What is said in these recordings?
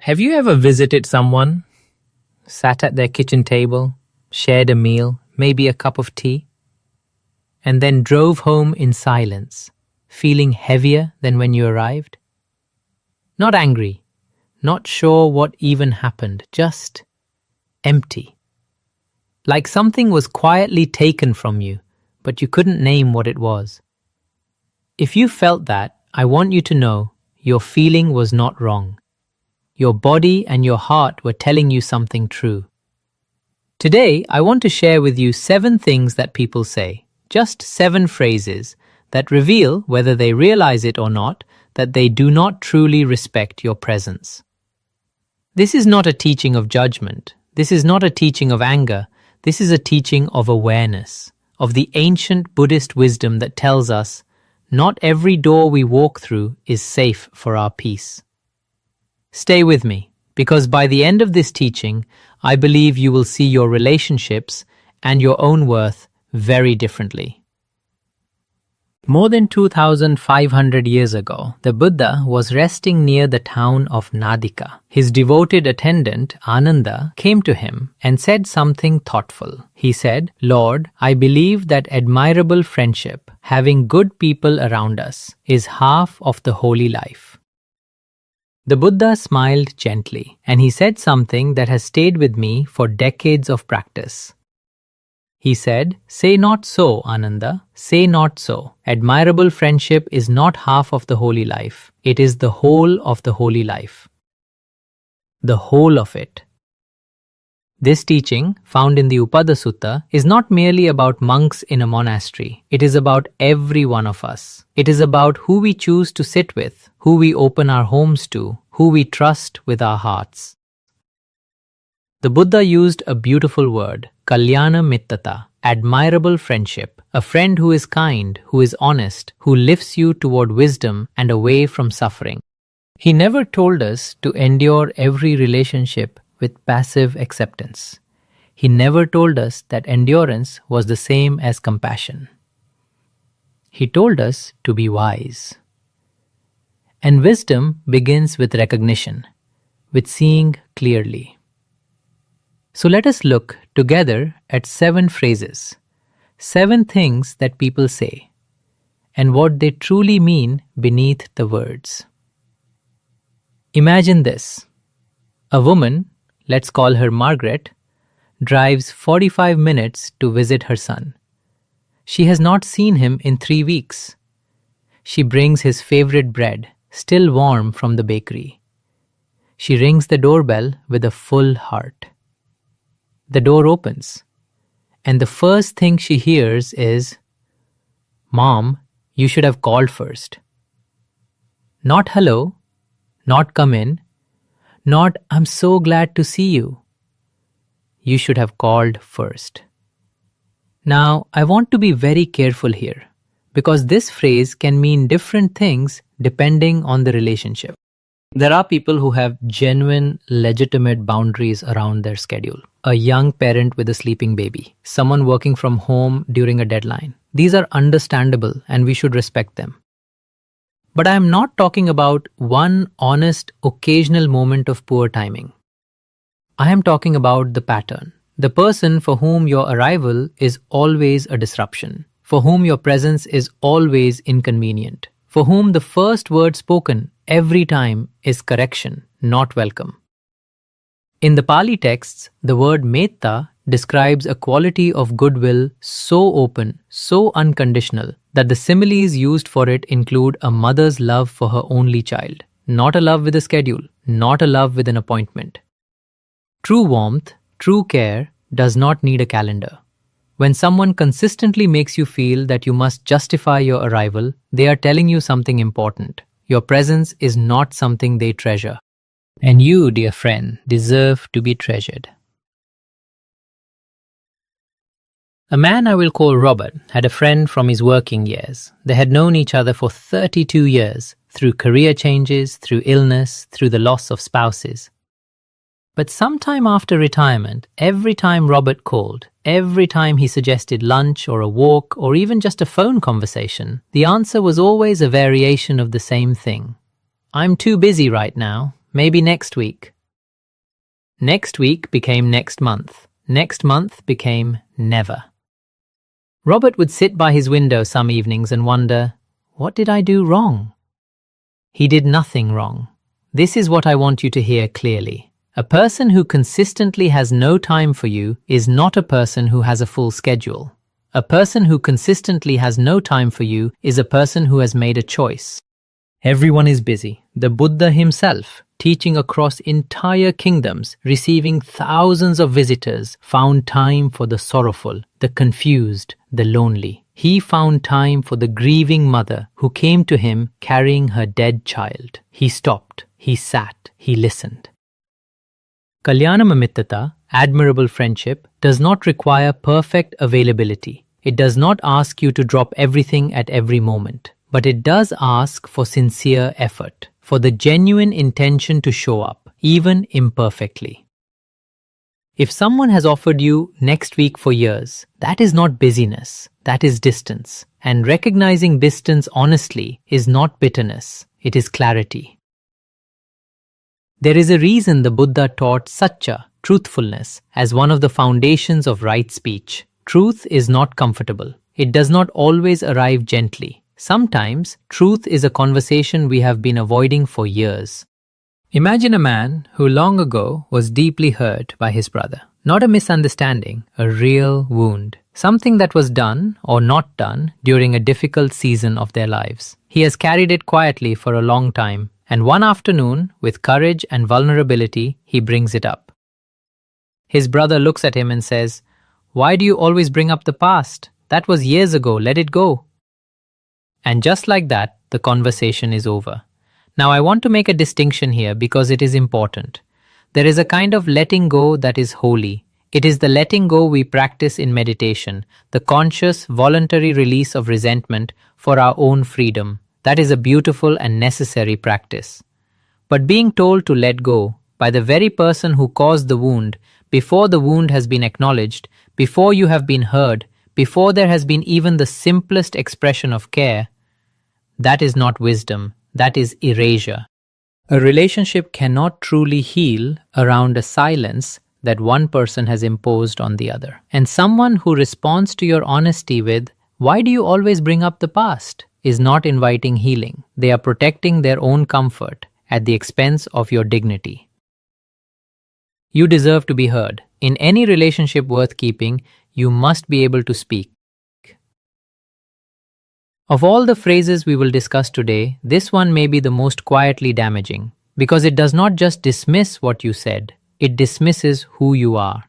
Have you ever visited someone, sat at their kitchen table, shared a meal, maybe a cup of tea, and then drove home in silence, feeling heavier than when you arrived? Not angry, not sure what even happened, just empty. Like something was quietly taken from you, but you couldn't name what it was. If you felt that, I want you to know your feeling was not wrong. Your body and your heart were telling you something true. Today, I want to share with you 7 things that people say, just 7 phrases that reveal, whether they realize it or not, that they do not truly respect your presence. This is not a teaching of judgment. This is not a teaching of anger. This is a teaching of awareness, of the ancient Buddhist wisdom that tells us, not every door we walk through is safe for our peace. Stay with me, because by the end of this teaching, I believe you will see your relationships and your own worth very differently. More than 2,500 years ago, the Buddha was resting near the town of Nadika. His devoted attendant, Ananda, came to him and said something thoughtful. He said, "Lord, I believe that admirable friendship, having good people around us, is half of the holy life." The Buddha smiled gently, and he said something that has stayed with me for decades of practice. He said, "Say not so, Ananda, say not so. Admirable friendship is not half of the holy life. It is the whole of the holy life." The whole of it. This teaching, found in the Upada Sutta, is not merely about monks in a monastery. It is about every one of us. It is about who we choose to sit with, who we open our homes to, who we trust with our hearts. The Buddha used a beautiful word, kalyana mittata, admirable friendship, a friend who is kind, who is honest, who lifts you toward wisdom and away from suffering. He never told us to endure every relationship with passive acceptance. He never told us that endurance was the same as compassion. He told us to be wise. And wisdom begins with recognition, with seeing clearly. So let us look together at 7 phrases, 7 things that people say, and what they truly mean beneath the words. Imagine this. A woman, let's call her Margaret, drives 45 minutes to visit her son. She has not seen him in 3 weeks. She brings his favorite bread, still warm from the bakery. She rings the doorbell with a full heart. The door opens, and the first thing she hears is, "Mom, you should have called first." Not hello, not come in, not "I'm so glad to see you." You should have called first. Now, I want to be very careful here, because this phrase can mean different things depending on the relationship. There are people who have genuine, legitimate boundaries around their schedule. A young parent with a sleeping baby, someone working from home during a deadline. These are understandable and we should respect them. But I am not talking about one honest, occasional moment of poor timing. I am talking about the pattern. The person for whom your arrival is always a disruption, for whom your presence is always inconvenient, for whom the first word spoken every time is correction, not welcome. In the Pali texts, the word metta describes a quality of goodwill so open, so unconditional, that the similes used for it include a mother's love for her only child, not a love with a schedule, not a love with an appointment. True warmth, true care does not need a calendar. When someone consistently makes you feel that you must justify your arrival, they are telling you something important. Your presence is not something they treasure. And you, dear friend, deserve to be treasured. A man I will call Robert had a friend from his working years. They had known each other for 32 years, through career changes, through illness, through the loss of spouses. But sometime after retirement, every time Robert called, every time he suggested lunch or a walk or even just a phone conversation, the answer was always a variation of the same thing. "I'm too busy right now. maybe next week. Next week became next month. Next month became never. Robert would sit by his window some evenings and wonder, what did I do wrong? He did nothing wrong. This is what I want you to hear clearly. A person who consistently has no time for you is not a person who has a full schedule. A person who consistently has no time for you is a person who has made a choice. Everyone is busy. The Buddha himself, teaching across entire kingdoms, receiving thousands of visitors, found time for the sorrowful, the confused, the lonely. He found time for the grieving mother who came to him carrying her dead child. He stopped, he sat, he listened. Kalyanamamittata, admirable friendship, does not require perfect availability. It does not ask you to drop everything at every moment, but it does ask for sincere effort, for the genuine intention to show up, even imperfectly. If someone has offered you next week for years, that is not busyness, that is distance. And recognizing distance honestly is not bitterness, it is clarity. There is a reason the Buddha taught Satya, truthfulness, as one of the foundations of right speech. Truth is not comfortable. It does not always arrive gently. Sometimes, truth is a conversation we have been avoiding for years. Imagine a man who long ago was deeply hurt by his brother. Not a misunderstanding, a real wound. Something that was done or not done during a difficult season of their lives. He has carried it quietly for a long time, and one afternoon, with courage and vulnerability, he brings it up. His brother looks at him and says, "Why do you always bring up the past? That was years ago, let it go." And just like that, the conversation is over. Now I want to make a distinction here because it is important. There is a kind of letting go that is holy. It is the letting go we practice in meditation, the conscious, voluntary release of resentment for our own freedom. That is a beautiful and necessary practice. But being told to let go by the very person who caused the wound, before the wound has been acknowledged, before you have been heard, before there has been even the simplest expression of care, that is not wisdom, that is erasure. A relationship cannot truly heal around a silence that one person has imposed on the other. And someone who responds to your honesty with, "Why do you always bring up the past?" is not inviting healing. They are protecting their own comfort at the expense of your dignity. You deserve to be heard. In any relationship worth keeping, you must be able to speak. Of all the phrases we will discuss today, this one may be the most quietly damaging, because it does not just dismiss what you said, it dismisses who you are.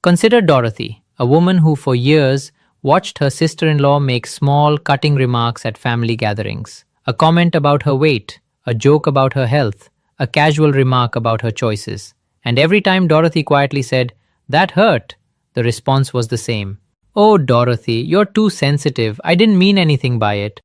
Consider Dorothy, a woman who for years watched her sister-in-law make small, cutting remarks at family gatherings. A comment about her weight, a joke about her health, a casual remark about her choices. And every time Dorothy quietly said, "That hurt," the response was the same. "Oh, Dorothy, you're too sensitive. I didn't mean anything by it."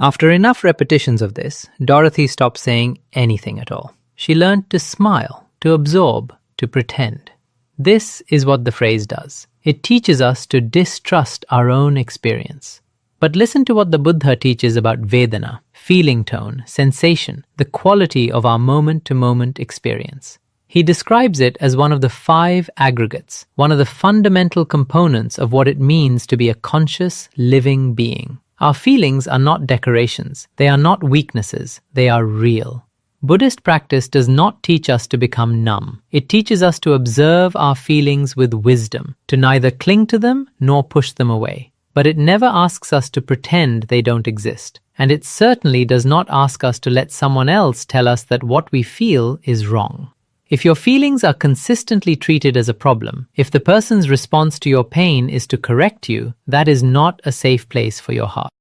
After enough repetitions of this, Dorothy stopped saying anything at all. She learned to smile, to absorb, to pretend. This is what the phrase does. It teaches us to distrust our own experience. But listen to what the Buddha teaches about Vedana, feeling tone, sensation, the quality of our moment-to-moment experience. He describes it as one of the 5 aggregates, one of the fundamental components of what it means to be a conscious, living being. Our feelings are not decorations. They are not weaknesses. They are real. Buddhist practice does not teach us to become numb. It teaches us to observe our feelings with wisdom, to neither cling to them nor push them away. But it never asks us to pretend they don't exist. And it certainly does not ask us to let someone else tell us that what we feel is wrong. If your feelings are consistently treated as a problem, if the person's response to your pain is to correct you, that is not a safe place for your heart.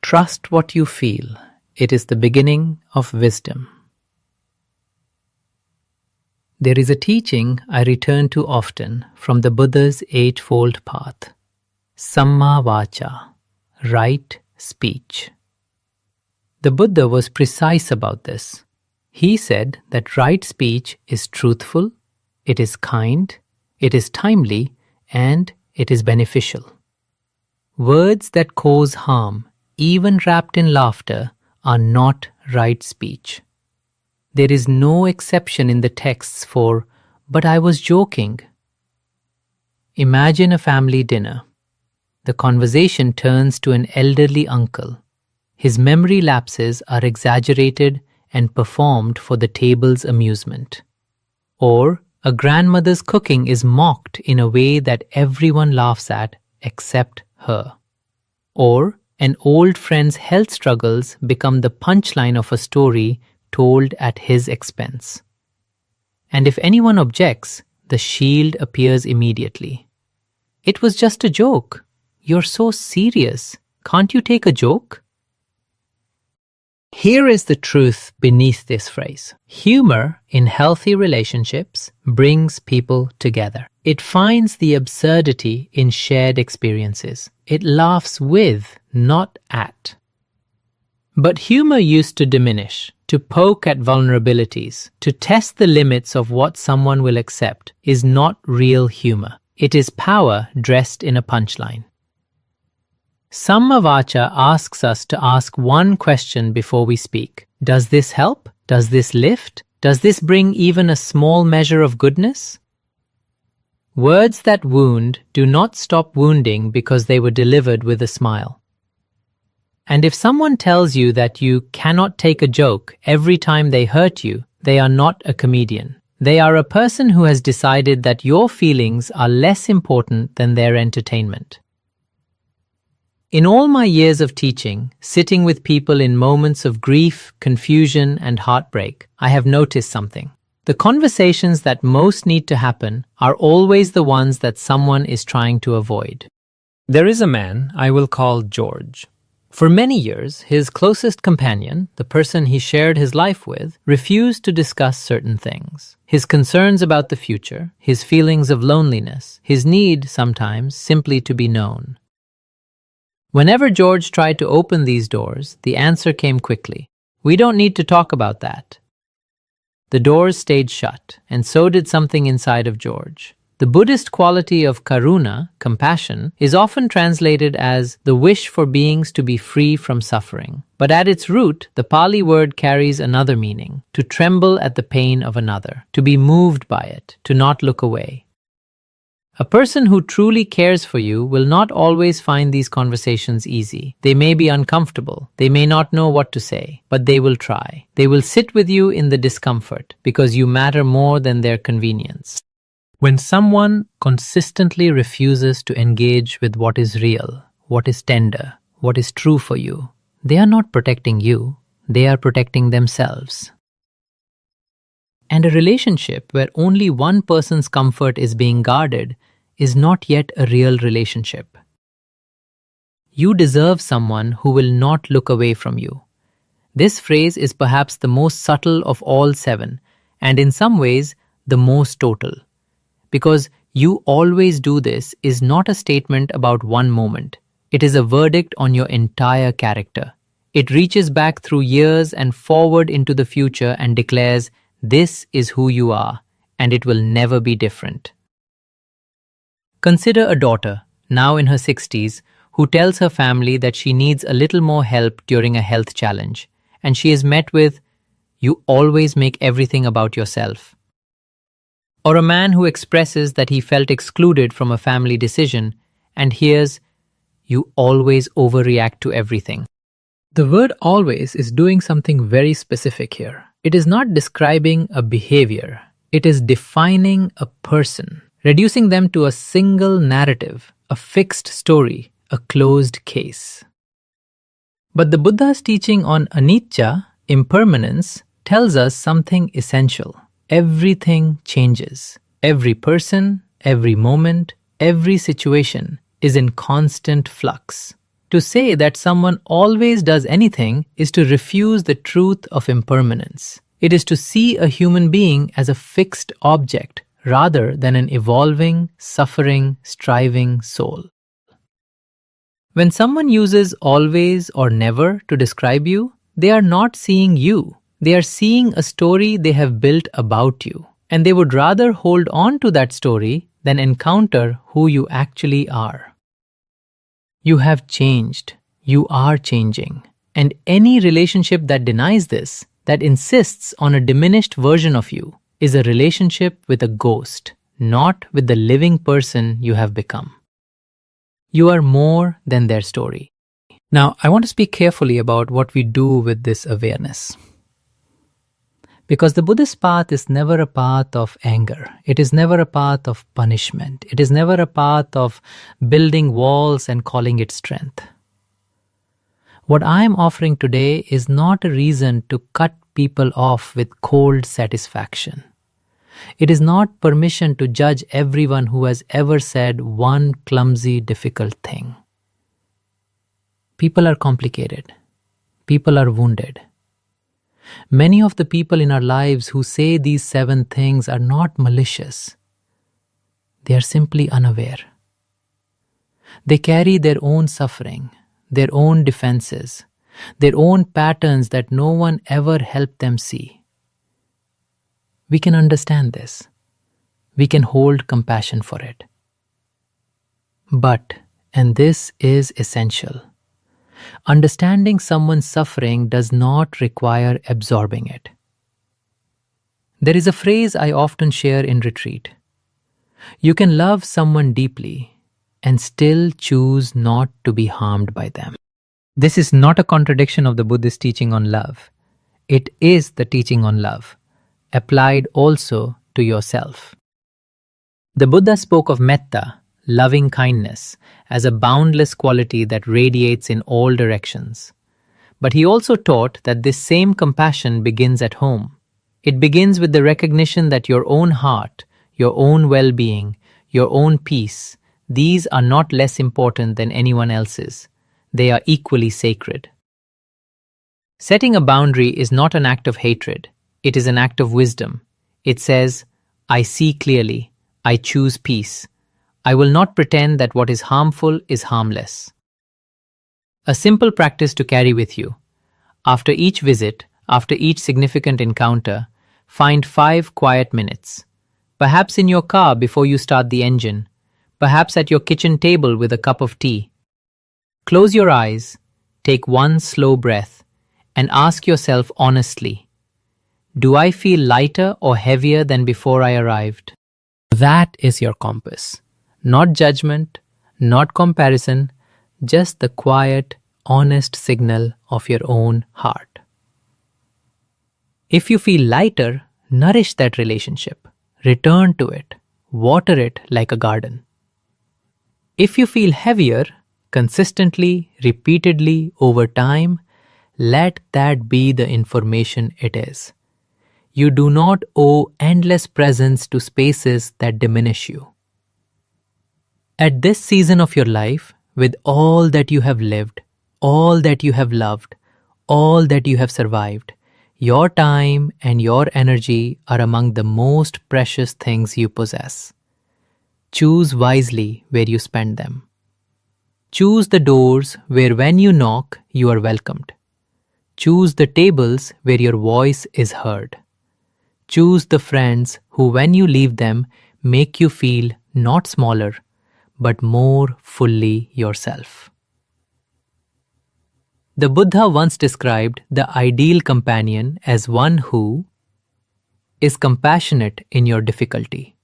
Trust what you feel. It is the beginning of wisdom. There is a teaching I return to often from the Buddha's Eightfold Path. Samma Vacha, right speech. The Buddha was precise about this. He said that right speech is truthful, it is kind, it is timely, and it is beneficial. Words that cause harm, even wrapped in laughter, are not right speech. There is no exception in the texts for, "But I was joking." Imagine a family dinner. The conversation turns to an elderly uncle. His memory lapses are exaggerated and performed for the table's amusement. Or a grandmother's cooking is mocked in a way that everyone laughs at except her. Or an old friend's health struggles become the punchline of a story told at his expense. And if anyone objects, the shield appears immediately. "It was just a joke. You're so serious. Can't you take a joke?" Here is the truth beneath this phrase. Humor in healthy relationships brings people together. It finds the absurdity in shared experiences. It laughs with, not at. But humor used to diminish, to poke at vulnerabilities, to test the limits of what someone will accept, is not real humor. It is power dressed in a punchline. Sammavacha asks us to ask one question before we speak. Does this help? Does this lift? Does this bring even a small measure of goodness? Words that wound do not stop wounding because they were delivered with a smile. And if someone tells you that you cannot take a joke every time they hurt you, they are not a comedian. They are a person who has decided that your feelings are less important than their entertainment. In all my years of teaching, sitting with people in moments of grief, confusion, and heartbreak, I have noticed something. The conversations that most need to happen are always the ones that someone is trying to avoid. There is a man I will call George. For many years, his closest companion, the person he shared his life with, refused to discuss certain things. His concerns about the future, his feelings of loneliness, his need, sometimes, simply to be known. Whenever George tried to open these doors, the answer came quickly. "We don't need to talk about that." The doors stayed shut, and so did something inside of George. The Buddhist quality of karuna, compassion, is often translated as the wish for beings to be free from suffering. But at its root, the Pali word carries another meaning: to tremble at the pain of another, to be moved by it, to not look away. A person who truly cares for you will not always find these conversations easy. They may be uncomfortable. They may not know what to say, but they will try. They will sit with you in the discomfort because you matter more than their convenience. When someone consistently refuses to engage with what is real, what is tender, what is true for you, they are not protecting you. They are protecting themselves. And a relationship where only one person's comfort is being guarded is not yet a real relationship. You deserve someone who will not look away from you. This phrase is perhaps the most subtle of all 7, and in some ways, the most total. Because "you always do this" is not a statement about one moment. It is a verdict on your entire character. It reaches back through years and forward into the future and declares, "This is who you are, and it will never be different." Consider a daughter, now in her 60s, who tells her family that she needs a little more help during a health challenge, and she is met with, "You always make everything about yourself." Or a man who expresses that he felt excluded from a family decision and hears, "You always overreact to everything." The word "always" is doing something very specific here. It is not describing a behavior. It is defining a person, reducing them to a single narrative, a fixed story, a closed case. But the Buddha's teaching on anicca, impermanence, tells us something essential. Everything changes. Every person, every moment, every situation is in constant flux. To say that someone always does anything is to refuse the truth of impermanence. It is to see a human being as a fixed object rather than an evolving, suffering, striving soul. When someone uses always or never to describe you, they are not seeing you. They are seeing a story they have built about you, and they would rather hold on to that story than encounter who you actually are. You have changed. You are changing. And any relationship that denies this that insists on a diminished version of you is a relationship with a ghost, not with the living person you have become. You are more than their story. Now, I want to speak carefully about what we do with this awareness. Because the Buddhist path is never a path of anger. It is never a path of punishment. It is never a path of building walls and calling it strength. What I am offering today is not a reason to cut people off with cold satisfaction. It is not permission to judge everyone who has ever said one clumsy, difficult thing. People are complicated. People are wounded. Many of the people in our lives who say these 7 things are not malicious. They are simply unaware. They carry their own suffering, their own defenses, their own patterns that no one ever helped them see. We can understand this. We can hold compassion for it. But, and this is essential, understanding someone's suffering does not require absorbing it. There is a phrase I often share in retreat. You can love someone deeply and still choose not to be harmed by them. This is not a contradiction of the Buddhist teaching on love. It is the teaching on love, applied also to yourself. The Buddha spoke of metta, loving kindness, as a boundless quality that radiates in all directions. But he also taught that this same compassion begins at home. It begins with the recognition that your own heart, your own well-being, your own peace, these are not less important than anyone else's. They are equally sacred. Setting a boundary is not an act of hatred. It is an act of wisdom. It says, I see clearly. I choose peace. I will not pretend that what is harmful is harmless. A simple practice to carry with you. After each visit, after each significant encounter, find 5 quiet minutes. Perhaps in your car before you start the engine. Perhaps at your kitchen table with a cup of tea. Close your eyes, take one slow breath, and ask yourself honestly, do I feel lighter or heavier than before I arrived? That is your compass. Not judgment, not comparison, just the quiet, honest signal of your own heart. If you feel lighter, nourish that relationship. Return to it. Water it like a garden. If you feel heavier, consistently, repeatedly, over time, let that be the information it is. You do not owe endless presence to spaces that diminish you. At this season of your life, with all that you have lived, all that you have loved, all that you have survived, your time and your energy are among the most precious things you possess. Choose wisely where you spend them. Choose the doors where when you knock, you are welcomed. Choose the tables where your voice is heard. Choose the friends who, when you leave them, make you feel not smaller, but more fully yourself. The Buddha once described the ideal companion as one who is compassionate in your difficulty,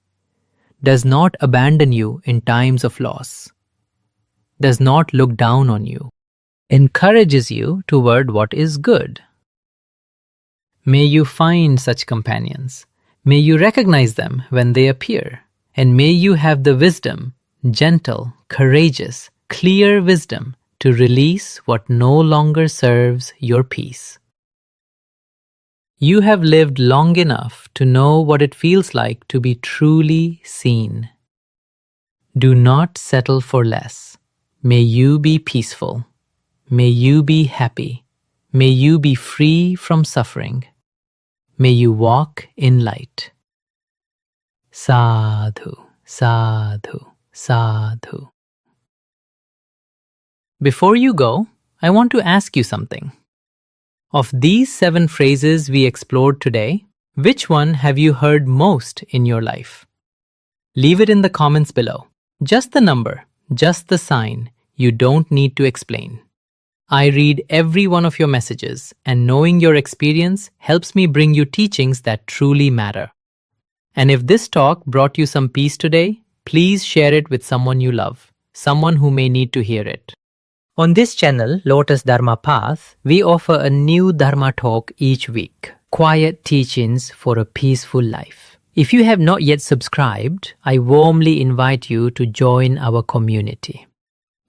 does not abandon you in times of loss, does not look down on you, encourages you toward what is good. May you find such companions. May you recognize them when they appear. And may you have the wisdom, gentle, courageous, clear wisdom to release what no longer serves your peace. You have lived long enough to know what it feels like to be truly seen. Do not settle for less. May you be peaceful. May you be happy. May you be free from suffering. May you walk in light. Sadhu, sadhu, sadhu. Before you go, I want to ask you something. Of these 7 phrases we explored today, which one have you heard most in your life? Leave it in the comments below. Just the number, just the sign. You don't need to explain. I read every one of your messages, and knowing your experience helps me bring you teachings that truly matter. And if this talk brought you some peace today, please share it with someone you love, someone who may need to hear it. On this channel, Lotus Dharma Path, we offer a new Dharma talk each week, quiet teachings for a peaceful life. If you have not yet subscribed, I warmly invite you to join our community.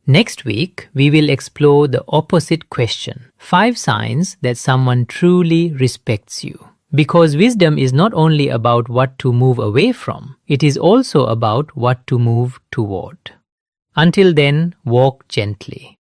Next week, we will explore the opposite question, 5 signs that someone truly respects you. Because wisdom is not only about what to move away from, it is also about what to move toward. Until then, walk gently.